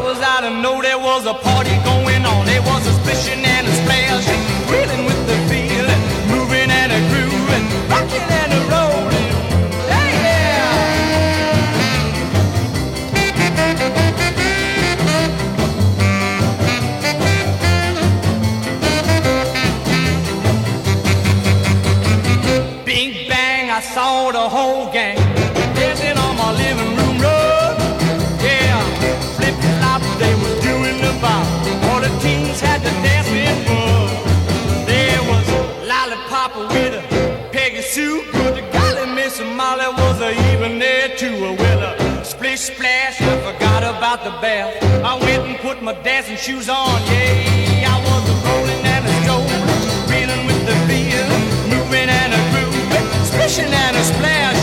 was out and know there was a party going on. There was a splishing and a splash, reeling with the feeling, moving and a grooving, rocking and a rolling. Hey, yeah! Bing bang, I saw the whole gang dancing on my living room rug. Yeah, flip flop, they was doing the bop. All the teens had the dancing bug. There was Lollipop with a Peggy Sue, but the golly Miss Molly was even there too. With a splish splash, I forgot about the bath. I went and put my dancing shoes on. Yeah, I was a rolling and a strolling, reeling with the feel, moving and a grooving, splishing and a splash.